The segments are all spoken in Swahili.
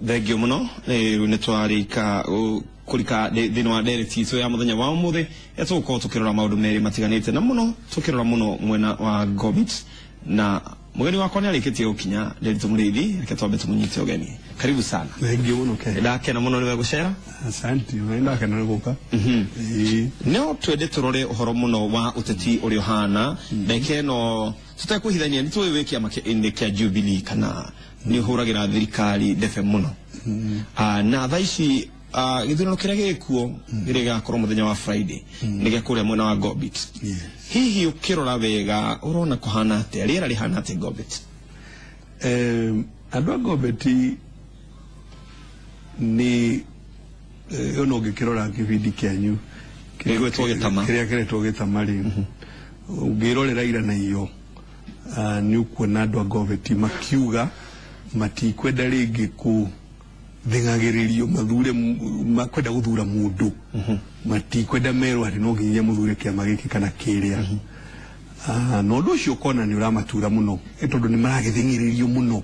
Thengio muno ne twarika kurika thino wa direct so ya muthenya wa muthe etuko tukirora maundu meri matiganite na muno tukirora muno mwena wa Gobit na mugeni wakwa ni arikitie gukinya Nderitu Muriithi reke twambe tumunyite ugeni karibu sana. Thengio muno ke ndakena muno niwe gucera. Asante ndakena ni guka no twende turore uhoro muno wa uteti uri ohana ndeke no tutakuhithania ni tuwe wiki amakiinde kia Jubilee kana ni huragira thirikari ndefe muno na thaici githurano kiria gikuo giriga korwo muthenya wa Friday nige kuria mwena wa Gobit hihi ukirora wega urona kuhana atia riera rihana atia Gobit andũ a Gobit ni ono gikirora kibindi kianyu kiretwo gitama kiria kiretwo gitama ri ngirorera ira na iyo ni ukuona andũ a Gobit makiuga matikwenda ringi ku thingagiririo mathure makwenda guthura mundu matikwenda merwa ati no nginya muthure kiama giki kana kiria no ndu ucio kona ni uramatura muno tondu ni maragithingiririo muno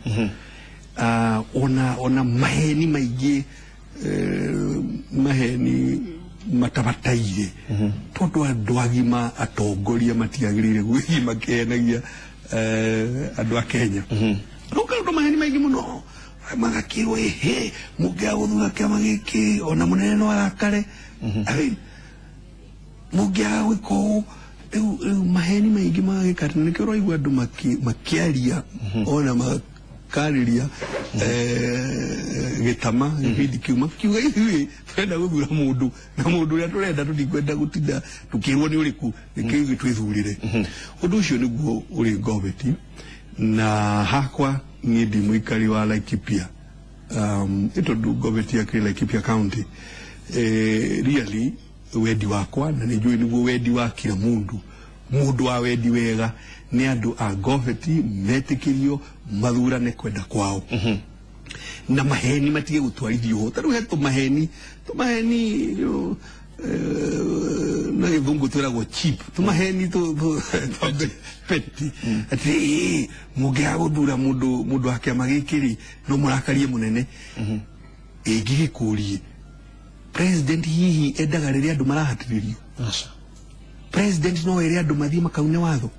ona maheni maingi maheni matabataire tondu andu agima atongoria matiagirire gwithima kenagia andu a Kenya ndo maheni maingi muno magakirwo he mugia guthura kiama giki ona munene no arakare mugia wiko maheni maingi magikatana nikiro igwa andu makiaria ona makariria gitama gibindi kiuma kiuga ithui twenda guthura mundu na mundu ria turenda tutikwenda gutinda tukirwo ni uriku nikigi twithurire undu ucio niguo uri Gobit na hakwa ni ndi muikari wa Laikipia tondu Gobit yakiri Laikipia County really wedi wakwa na nijui niguo wedi wa kila mundu wa wedi wega ni andu a Gobit metikirio mathurane kwenda kwao na maheni matige gutwarithio taru he tumaheni na githungu twiragwo cheap tumaheni peti ati mugia guthura mundu akiama gikiri no murakarie munene ngigikurie president hihi endaga riria andu marahatiririo president no ere andu mathie makaune watho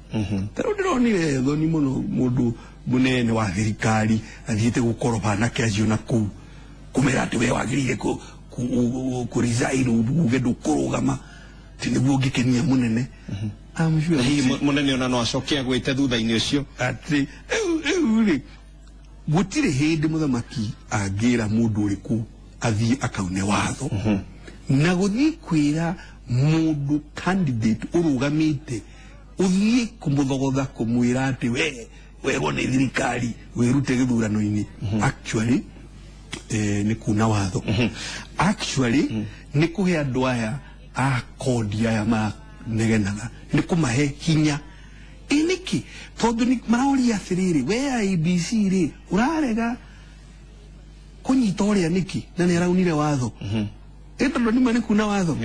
taru ndironire thoni muno mundu munene wa thirikari athiite gukoroba na kiacio na ku kumera ati we wagirire ku resign uge ndukurugama tiniguo ngikenia munene amjua munene ona no acokia gwite thutha-ini ucio ati uri gutire hindi muthamaki angira mundu uriku athie akaune watho na guthie kwira mundu candidate urugamite uthie kumuthogotha kumwira ati wego ni thirikari wirute githurano-ini actually ni kuna watho actually ni kuhe andu aya a kodi aya ma negenaga ni kumahe hinya iniki tondu ni marauri athiriri we IBC ri urarega kunyita uria niki na ni araunire watho tondu ni mane kuna watho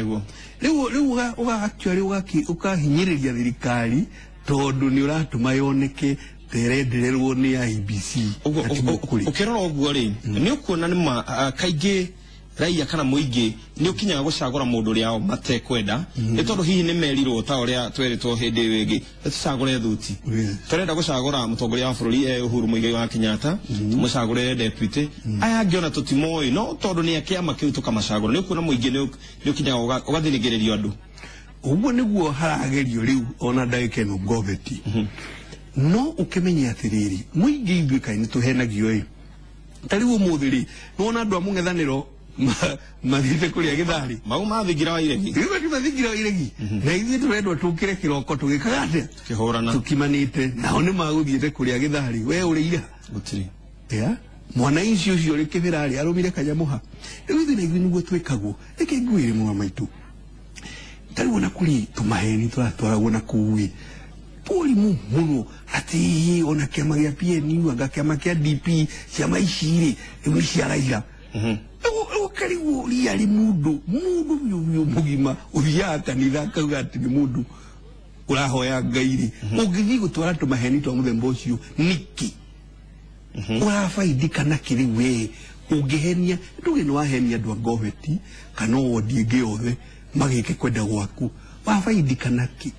riu uga actually ukahinyiriria thirikari tondu ni uratuma yoneke terendererwo ni IBC ukirora uguo ri ni ukuona ni kaingi raia kana muingi ni ukinyaga gucagura mundu ria matekwenda ni tondu hihi ni merirwo ta uria tweritwo hindi wingi tucagure thuti turenda gucagura mutongoria wa bururi Uhuru Muigai wa Kenyatta mucagure deputy aya ngiona tutimoi no tondu ni akiama kiu tukamacagura ni ukuona muingi ni ukinyaga ugathirigiririo andu uguo niguo haragerio riu ona ndagika ino Gobit no ukimenya atiriri muingi igwika ni tuhenagio tariwo muthiri no na andu amung'ethaniro mathite kuria githari mau mathingira wa iregi iwe mathingira wa iregi na ithuĩ turendwa tukire kiroko tugikaga atia kihorana tukimanite nao ni maguthiite kuria githari we urira gutiri mwana icio cio ri kibirari arumire kanyamuha riu thina ithuĩ niguo twikagwo reke ngwire mwa maitu tariwo na kuri tumaheni turatwaragwo na kuwi poli muno ati ona kiama gia PNU anga kiama kia DP ciama iciri ni ciaraira ukariwo riari mundu mugima uthia kanitha kauga ati ni mundu urahoya ngairi ungithi gutwara tumaheni twa muthemba ucio niki urafaidika na kiri we ungehenia nduge no wahenia andu a goveti kana wodi ingi othe magike kwenda gwaku wabaidi kana ki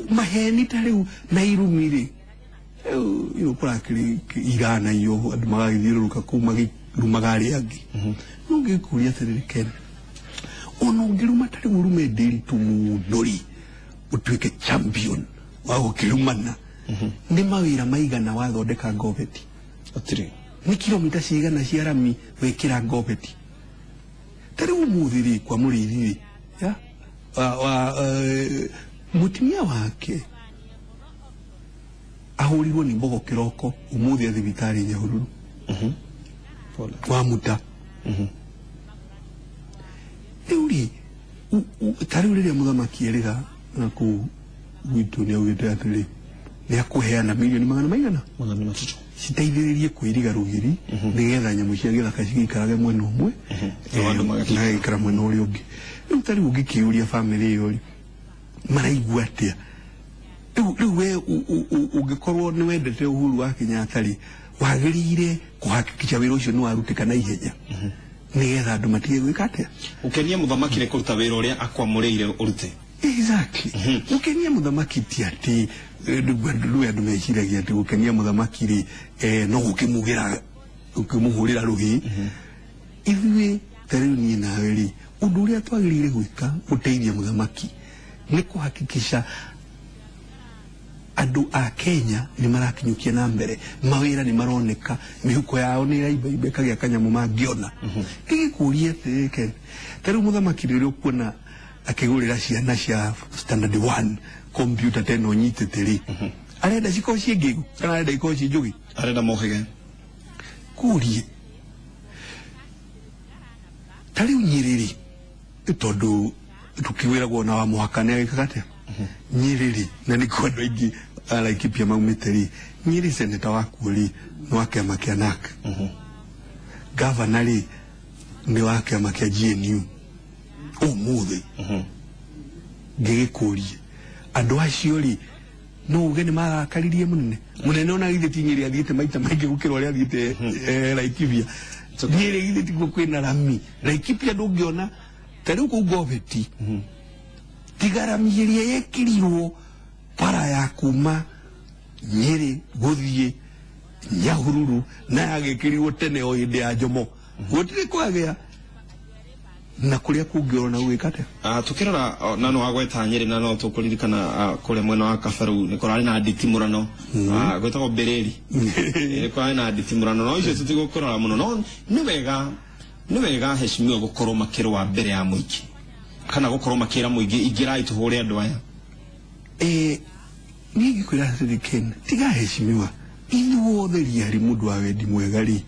maheni tariu na irumire yo prakri irana yo andu magagithiruruka kuma rumagari angi nungi kuria tiriri ken ono ngiruma tari murume ndiri tumudori utwike champion wa gukirumana ni mawira maigana wathondeka goveti atiri ni kilomita cigana cia rami wekira goveti tari umuthiri kwa murithiri ya mutimia wake ahurirwo ni mbogo kiroko umuthi athibitari Nyahururu wa muta euri tari uriria muthamaki erira na ku gwitu ni augite atiri ni akuheana milioni magana maigana matatu citeithiririe kwiriga rugiri nigetha nyamu cia githaka cigikarage mwena umwe na ikara mwena uria ungi riu tari ungikiuria family iyo maraigua atia riu we ungikorwo ni wendete Uhuru wa Kenyatta ri wagirire kuhakikisha wira ucio ni warutika na ihenya nigetha andu matige gwika atia ukenia muthamaki ni kuruta wira uria akwamurire urute exactly ukenia muthamaki ti ati ndu andu meciragia ati ukenia muthamaki ri no gukimugira ukimuhurira rugi ithuĩ tariu ni nawe ri undu uria twagirire gwika guteithia muthamaki ni kuhakikisha andu a Kenya ni marakinyukia na mbere mawira ni maroneka mihuko yao ni raiba kagia kanyamu mangiona gigikuria teke tariu muthamaki ri ukuona akigurira ciana cia standard 1 computer teno nyitete ri arenda ciko ciengigu kana arenda iko cinjugi arenda mohege kurie tariu Nyiriri tondu tukiwiragwo na wa muhakane agikagate Nyiriri na ni kwa andu aingi Laikipia maumite ri Nyiri seneta waku ri no akiama kia NARC governor ri ni wa kiama kia GNU umuthi ngigikurie andu acio ri no uge ni marakaririe munene ona githiti Nyiri athiite maita maingi gukira uria athiite Laikipia Nyiri githiti kwina rami Laikipia ndungiona tariu ku goveti tigaramiria yekirirwo para ya kuma Nyeri guthie Nyahururu na yagekirirwo tene o hinde ya Jomo gutire kwagea na kuria kungiona gwikate tukirora nano wagweta Nyeri nano tukuririkana kuria mwena wa Kabaru ni kurari na nditimurano gwetagwo Bereri ni kurari na nditimurano no icio tutigukora muno no ni wega heshimiwa gukorwo makirwa mbere ya muiki kana gukorwo makira muingi ingirai tuhure andu aya ni gikwira siriken tiga heshimiwa inyuothe riari mundu wa wendi mwega ri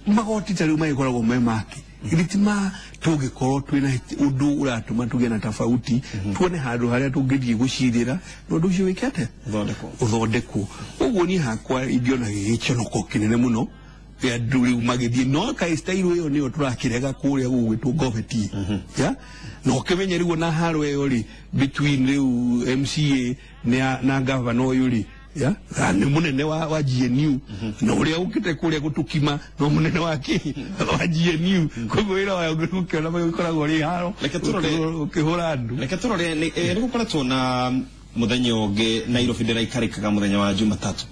magoti tari maikoragwo me maki iritima tugikorwo twina undu uratuma tuge na tofauti tuone handu haria tungithie gucirira ndu ucio wikete uthondekwo uguo ni hakwa indiona gigiconoko kinene muno ya nduri magithie no kai style iyo niyo turakirega kuria gugwitwo goveti ya no kimenye rigo na haro iyo ri between riu MCA na governor uyu ri ya ni munene wa GNU no uria ukite kuria gutukima no munene wa GNU kugwira wa gukiona mayikoragwo ri haro ukihura andu reke turore ni gukoretwo na muthenya ungi Nairobi ndiraikaraikaga muthenya wa Jumatatu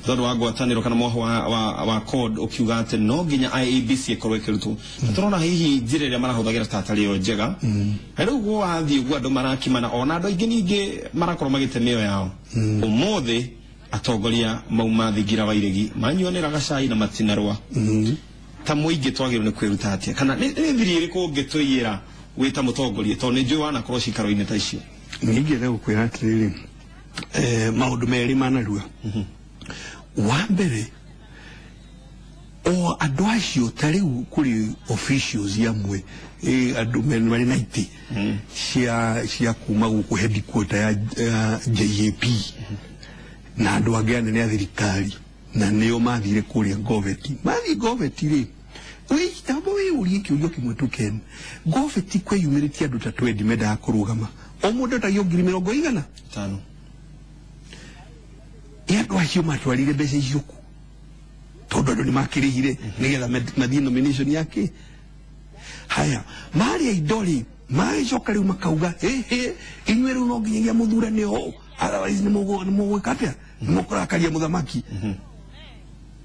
tondu wa ngwataniro kana moho wa code ukiuga ati no nginya IEBC ikorwo ikirutwo turona hihi njira iria marahuthagira tatari yo njega riu gwo wathii gwo andu marakimana ona andu aingi ningi marakorwo magitemeo yao umuthi atongoria mauma thigira wa iregi manyuanira gacai na matinarwa ta muingi twagirwo ni kwiruta atia kana ni thiri iriku ngituyira wita mutongoria tondu njui wana korwo cikaro-ini ta icio nigere gukwira atiriri maundu meri manarua wa mbere o andu acio tariu kuri officials yamwe andu mari naiti cia kuma guku headquarter ya JAP na andu angi anene a thirikari na nio mathire kuria goveti mathi goveti ri we tambo we uri kiurio kimwe tuken goveti kwe humility andu ta 20 meda kurugama o mundu ta yogiri 500 ya andu acio matwarire mbeca icio ku tondu ni makirihire nigetha mathie nomination yake. Haya mari idoli magicoka riu makauga inywe riu no nginyagia muthurane ho, otherwise ni mugwika atia, ni mukurakaria muthamaki.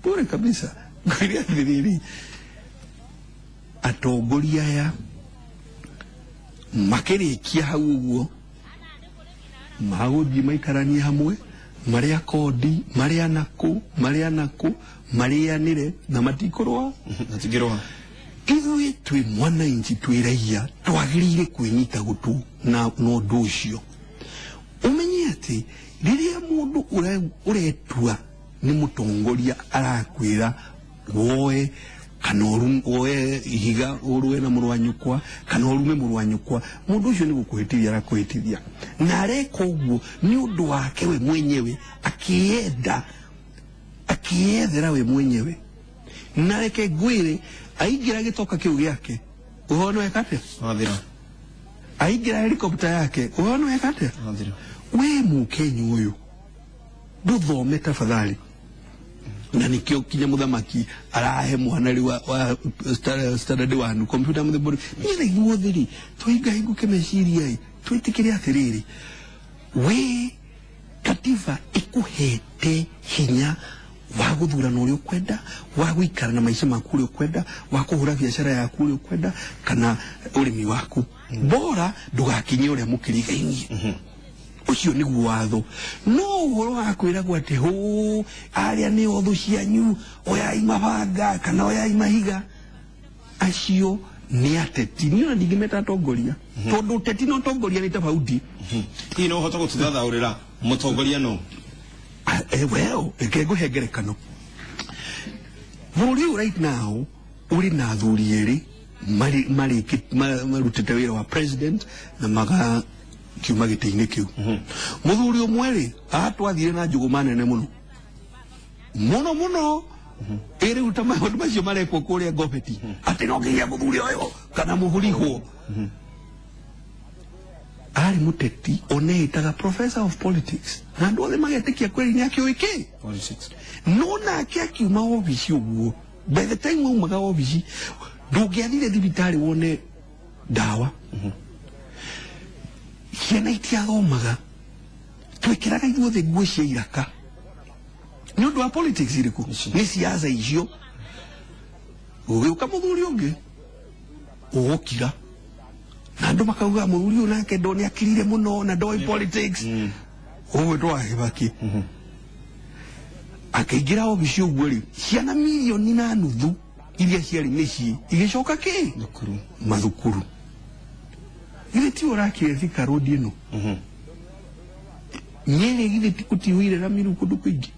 Pure kabisa ngiria thiriri atongoria aya makirikia hau uguo maguthie maikaranie hamwe maria kodi maria naku marianire na matikorwa natigirwa. Ithuĩ twĩ mwananchi twĩ raia twagĩrĩire kwĩnyita gũtu na ũndũ ũcio. Umenye atĩ rĩrĩa mũndũ ũretua nĩ mũtongoria arakwĩra woe kana woe ihiga ũrũe na mũrũ wa nyũkwa kana ũrume mũrũ wa nyũkwa, mũndũ ũcio nĩ gũkũhĩtithia arakwĩhĩtithia, na areka ũguo nĩ ũndũ wake we mwenyewe akĩyethera we mwenyewe. Na reke ngwĩre aingira gitoka kiu giake uhono ekate athira, aingira helicopter yake uhono ekate athira. We mukenyu uyu nduthome tafadhali, na nikio kinya muthamaki arahe mwana ri wa standard 1 computer muthebori ni guothiri twiga hinguke meciria ai twitikire athiriri. We katiba ikuhete hinya wa guthurana uria ukwenda, wa guikara na maisha maku uria ukwenda, wa kuhura biashara yaku uria ukwenda kana urimi waku, bora ndugakinye uria mukirigainie. Ucio niguo watho. No uhoro wa kwira gwate hu aria ni othu cianyu oya imabanga kana oya imahiga, acio ni ateti. Niona ndigimeta atongoria tondu teti no tongoria ni tofauti. Hii no hota gututhathaurira mutongoria no. Well, ekego hegerekano. Muri right now uri na athuri eri marutite wira wa president na maga kiuma gite-ini kiu. Muthuri umwe ri atwathire na njuguma nene muno eri utama maundu macio marekwo kuria Ngobeti ati no nginya muthuri uyu kana muhurihwo. Ari muteti oneitaga professor of politics na andu othe magetikia kweli ni akiuike politics. No na akiuma obici uguo, by the time umaga obici ndungiathire thibitari wone dawa. Ciana itiathomaga twikiraga ithuothe nguo cia iraka ni undu wa politics iriku ni siasa icio. Ugiuka muthuri ungi ugukira na andu makauga muthuri uyu nake ndoni akirire muno na ndoi politics. Uwe ndwa Kibaki akaingira obici uguo ri ciana milioni na nuthu iria ciari micii igicoka ki mathukuru. Ile ti urakire thika road ino nyere githe tikutiwire na miru kundu kwingi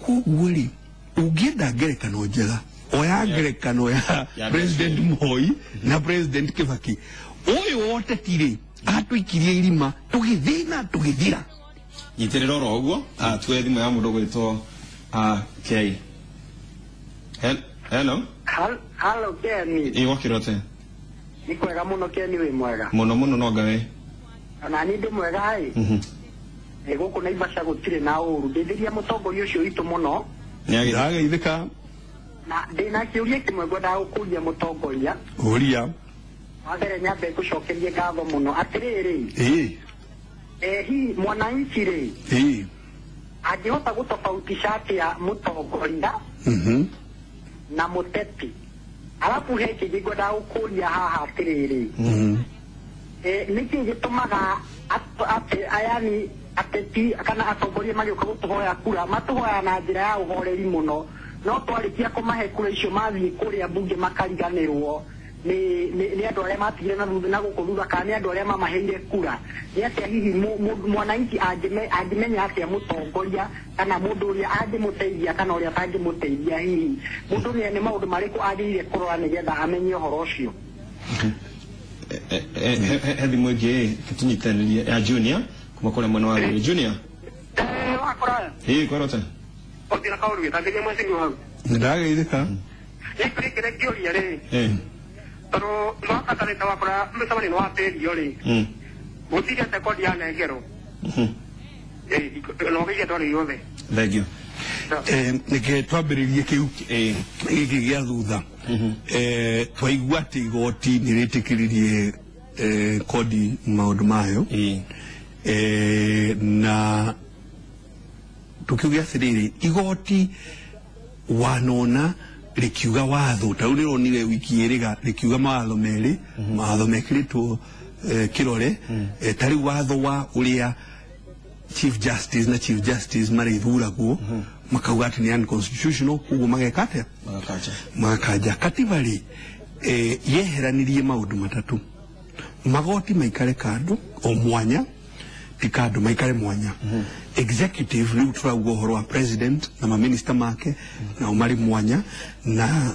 uguo ri ungienda ngerekano njega oya ngerekano ya President Moi na President Kibaki. Uyu wote tire atwikirie irima tugithina tugithira yitirira ro uguo atwe thimu ya mundu gwitwo K. Hello Kenny wakirote ni kwega muno Kenny, we mwega muno no gawe na ni ndi mwega ai guku na ibasha gutire na uru ndithiria mutongoria ucio itu muno nĩageithĩka na ndina kiuria kimwe ngwenda gukuria mutongoria uria wambere nyambe gucokerie ngatho muno atiriri hi mwananchi ri angihota gutofautisha atia mutongoria na muteti. Alafu heki ngwenda gukuria haha atiriri niki gitumaga ayani ateti kana atongoria magioka gutuhoya kura matuhoya na njira ya uhoreri muno, no twarikia kumahe kura icio mathii kuria bunge makariganirwo ni andu aria matigire na gukuthutha kana ni andu aria mamaheire kura. Ni atia hihi mwananchi angimenya atia mutongoria kana mundu uria angimuteithia kana uria atangimuteithia, hihi mundu ni maundu mariku agirire kurora nigetha amenye uhoro ucio. Hethi mwege kitunyitanĩria ya Junior kuma kule mwana wa Junior wakora korota otira kauru gĩtangĩria mwĩcingi hau ndageithĩka ikirikire kĩũria rĩ tondũ nĩwakatarĩte wakora mĩcemanio nĩwatĩrio rĩ gũtirĩ ate kodi ya nengero no gĩige ndwarĩ yothe. Thank you. nike twambĩrĩrie kĩu gĩkĩ gĩa thutha twaigua atĩ igoti nĩ rĩtĩkĩririe kodi maũndũ mayo na tukiuga atĩrĩrĩ igoti wanona rĩkiuga watho ta rĩu nĩronire wiki ĩrĩga rĩkiuga mawatho merĩ mawatho mekĩrĩtwo kĩrore ta rĩu watho wa ũrĩa Chief Justice na Chief Justice marĩthuragwo makauga atĩ nĩ unconstitutional koguo mageka atĩa magakanja katiba rĩ yeheranirie maũndũ matatũ magoti maikare kando o mwanya ti kando maikare mwanya executive rĩu tũrauga ũhoro wa president na maminista make na marĩ mwanya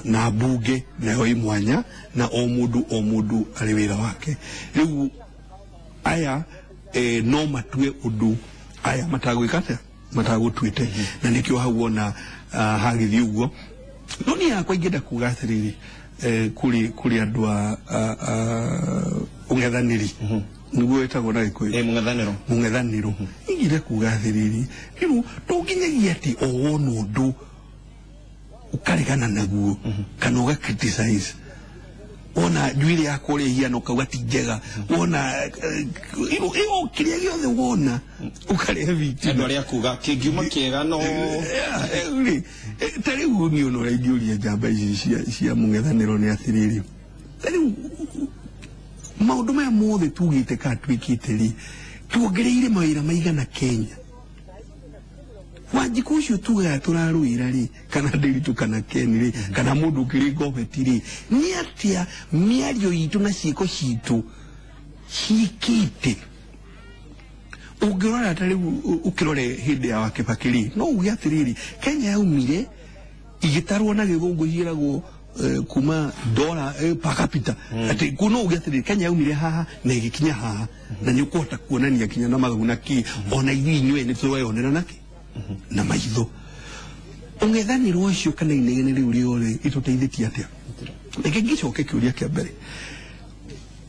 na bunge nayo ĩ mwanya na o mũndũ arĩ wĩra wake rĩu aya no matue ũndũ aya matagwĩka atĩa matagũtuĩte na nĩkĩo hau wona hagĩthiĩ ũguo no niĩ yakwa ingĩenda kuga atĩrĩrĩ kũrĩ andũ a ũng'ethanĩri nĩguo wĩtagwo na Gĩkũyũ mũng'ethanĩro ingĩenda kuga atĩrĩrĩ rĩu ndũnginyagia atĩ o wona ũndũ ũkaregana naguo kana ũga-criticize ona njuĩrĩ yakwa ũrĩa hiana ũkauga ti njega wona kĩrĩa gĩothe wona ũkarehe victim andũ arĩa kuga kĩngiuma kĩega no ta rĩu niĩ ona ũrĩa ingĩũria njamba ici cia mũng'ethanĩro nĩ atĩrĩrĩ ta rĩu maũndũ maya mothe tugĩte kana twĩkĩte rĩ tuongereire mawĩra maigana Kenya Wanjiku ũcio tugaga tũrarũĩra rĩ kana Ndiritu kana Ken rĩ kana mũndũ ũkĩrĩ goveti rĩ nĩ atĩa mĩario itũ na ciĩko citũ ciĩkĩte ũngĩrora ta rĩu ũkĩrore hĩndĩ ya Kibaki rĩ no uge atĩrĩrĩ Kenya yaumire igĩtarwo na gĩthũngũ ciĩragwo kuma dola per capita ati kuno uge atĩrĩrĩ Kenya yaumire haha na igĩkinya haha na nĩ ũkũhota kuonania kinya na mathagu na kĩ ona inyuĩ nĩ tũreyonera naki na maitho ũng'ethanĩro ũcio kana inegene rĩu rĩothe ĩtũteithĩtie atĩa reke ngĩcoke kĩũria kĩa mbere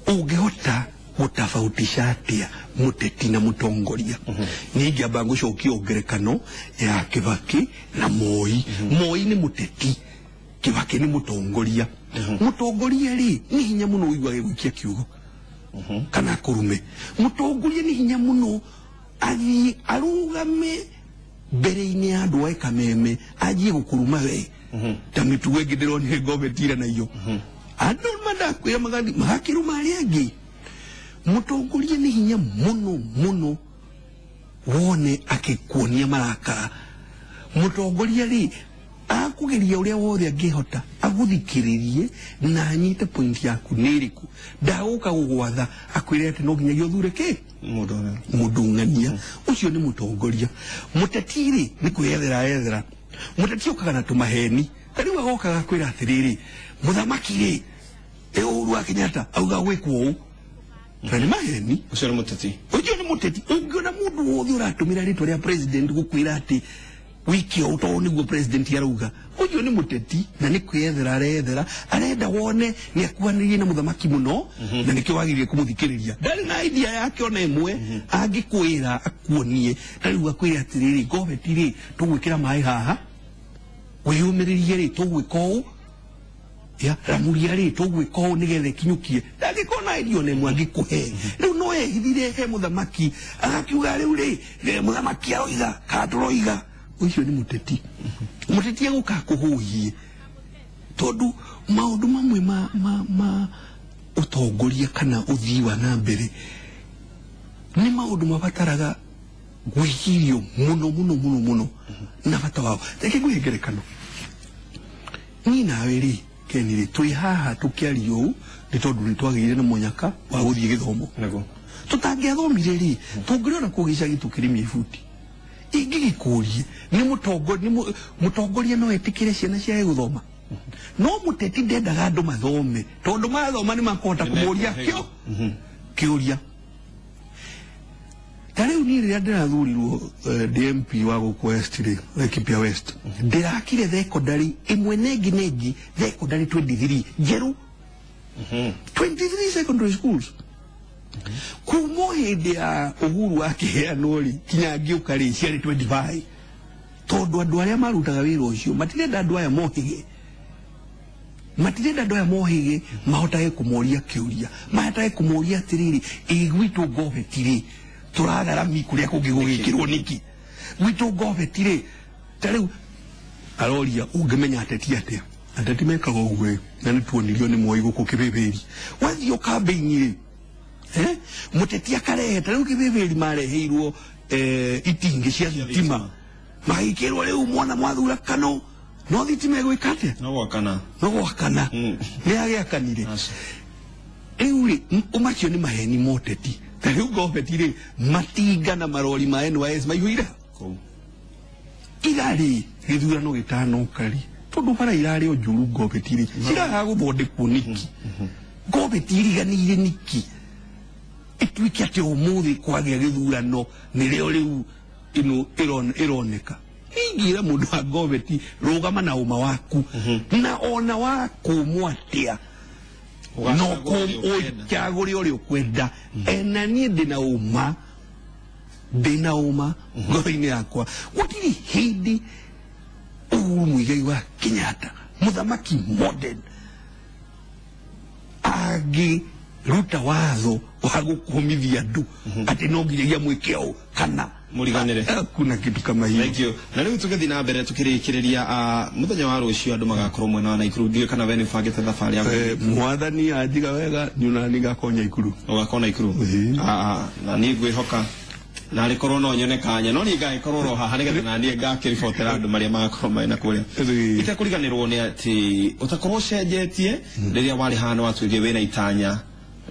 ũngĩhota gũtabautisha atĩa mũteti na mũtongoria niĩ ingĩamba ngũcokia ngerekano ya Kibaki na Moi Moi nĩ mũteti Kibaki nĩ mũtongoria mũtongoria rĩ nĩ hinya mũno ũigua gĩgũikia kiugo kana kũrume mũtongoria nĩ hinya mũno athiĩ arũgame mbere-inĩ ya andũ a Kameme anjie gũkũruma we ta mĩtugo ĩngĩ ndĩronire goveti na iyo andũ madakwĩra magakĩruma arĩa angĩ mũtongoria nĩ hinya mũno wone akĩkuonia marakara mũtongoria rĩ akũgeria ũrĩa wothe angĩhota agũthikĩrĩrie na anyite point yaku nĩ ĩrĩkũ ndagũka gũgwatha akwĩre atĩ no nginyagia ũthure kĩ mũndũng'ania ũcio nĩ mũtongoria mũteti rĩ nĩ kwĩyethera mũteti okaga na tũmaheni ta rĩu agokaga kwĩra atĩrĩrĩ mũthamaki rĩ Uhuru wa Kenyatta auga gwĩkwo ũũ na nĩ maheni ũcio nĩ mũteti ũngĩona mũndũ wothe ũratũmĩra rĩtwa rĩa president gũkwĩra atĩ wiki o to niguo president yarauga uyu ni muteti na ni kwethera arethera arenda wone ni akuanirie na muthamaki muno na nikio wagirie kumuthikiriria ndari na idea yake ona imwe angikwira akuonie tari akwira atiriri goveti tugwikira mai haha wiyumiririe ri tugwika uu ya ramuria ri tugwika uu nigethe kinyukie ndagikona idio ne mwangikuhe riu no ehithire he muthamaki agakiuga riu ri muthamaki aroiga katuroiga ucio ni muteti muteti aguka kuhuhie tondu maundu mamwe ma utongoria kana uthiwa na mbere ni maundu mabataraga gwihirio muno na bata wao reke ngwihegerekano ni nawe ri kenire twi haha tukiario ni tondu ni twagire na munyaka wa guthie githomo nego tutangiathomire ri tungirona kugisha gitukirimia ifuti ingigikurie ni mutongoria no etikire ciana cia guthoma no muteti ndendaga andu mathome tondu mathoma ni makota kumuria kiuria tariu ni ria ndirathurirwo DMP wa guku West ri Laikipia West ndirakire secondary imwe nengi secondary 23 jeru 23 secondary schools kumo hindi ya Uhuru wake ya nori kinyangi ukari ciari 25 tondu andu aria marutaga wira ucio matirenda andu aya mohige mahotage kumoria kiuria mahotage kumoria atiriri igwitu goveti turagarami kuria kungi gugikirwo niki gwitu goveti tariu aroria ungemenya ateti atia ateti mekaga uguo na nituonirio ni Moi guku Kibibiri wathio campaign muteti akarehe tariu Kibibiri mareheirwo itingi cia thitima magikirwo riu mwana mwathura kano no thitima igwikate no gwakana ni agiakanire riu ri umacio ni maheni moteti tariu goveti matinga na marori ma NYS maiguira irari githurano gitano kari tondu bara irari o njuru goveti ciraga guthondekwo niki goveti riganire niki itwike ati umuthi kwagia githurano nirio riu ino ironeka ingira mundu wa goveti rugama na uma waku na ona waku mwatia no kaguri uri ukwenda ena nie ndina uma ngoro-ini yakwa gutiri hindi Muigai wa Kenyatta muthamaki modern agi ruta watho wa gukumithia andu ati no nginya mwikeo kana muriganire kuna kitu kama hiyo. Thank you. Na riu tugathi na mbere tukirikiriria muthenya wa rucio andu magakorwo mwena wa Naikuru ndio kana we ni bangite thabari ya mwathani ajiga wega nyuna ni gakonya Ikuru ugakona Ikuru na ni ngwihoka na rikorwo no nyone kanya no ni ngai kororo haha nigetha na ni ngakiribotera andu maria magakorwo maina kuria itakuriganirwo ni ati utakorwo cenjetie riria wari hana watugie wina itanya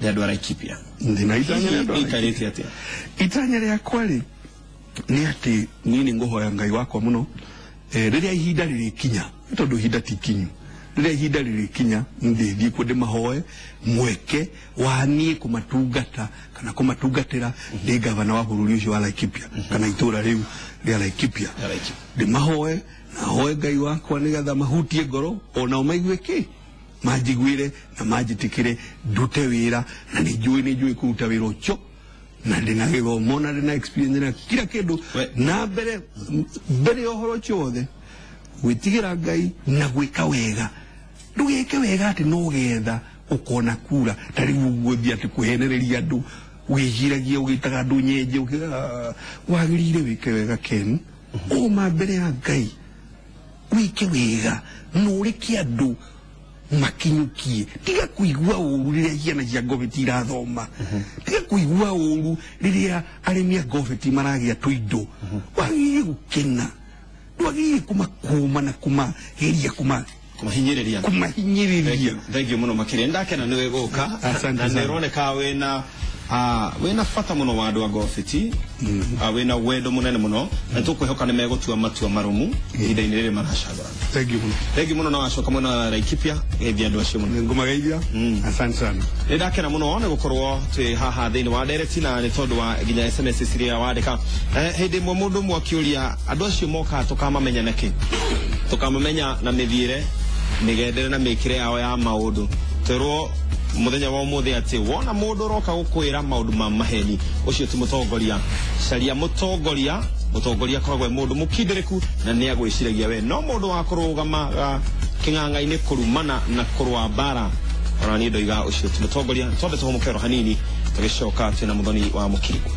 ria andu Laikipia ndina itanya ria andu ikarite ati itanya ria kwari ni ati nini nguhoya ngai wakwa muno riria ihinda ririkinya tondu ihinda ti kinyu riria ihinda ririkinya ndithie kundi mahoe mweke wani kumatungata kana kumatungatira ndi gavana wa bururi ucio wa Laikipia kana itura riu ria Laikipia ndi mahoe na hoe ngai wakwa nigetha mahutie ngoro ona umaigwiki majigwire na majitikire ndute wira na nijui kuruta wira ucio na ndina githomo na ndina experience na kila kindu na mbere ohoro ciothe gwitigira ngai na gwika wega ndugike wega ati no getha ukona kura tari guguthia ati kuhenereria andu wigiragia ugitaga andu nyenje wagirire wike wega Ken uma mbere ya ngai wike wega nuriki andu makinyukie tiga kuigua uru riria hiana cia goveti irathoma tiga kuigua uru riria arimia goveti maragia tuindo wagire gukena ndwagire kumakuma na kumaheria kumahinyiriria thank you muno makiria ndakena niwe guka na nironeka wena fata muno wa andu a goveti wena wendo munene muno na tukwihoka ni megutua matua marumu ihinda-ini riri maracagura thank you muno na wacoka mwena wa Laikipia geithia andu acio muno ngumageithia asante sana ndakena muno ni gukorwo twi haha thiini wa direct na ni tondu wa nginya SMS ciria wandika hindi mwe mundu mwakiuria andu acio moka tukamamenya niki tukamamenya na mithiire nigendere na mikire yao ya maundu terwo muthenya wa umuthi ati wona mundu roka gukwira maundu ma maheni ucio ti mutongoria caria mutongoria koragwo mundu mukindiriku na ni agwiciragia we no mundu wa kurugama king'ang'a-ini kurumana na kurwa bara ona ni ndoiga ucio ti mutongoria twambe tuhumukero hanini tugicoka twina muthoni wa Mukiriku.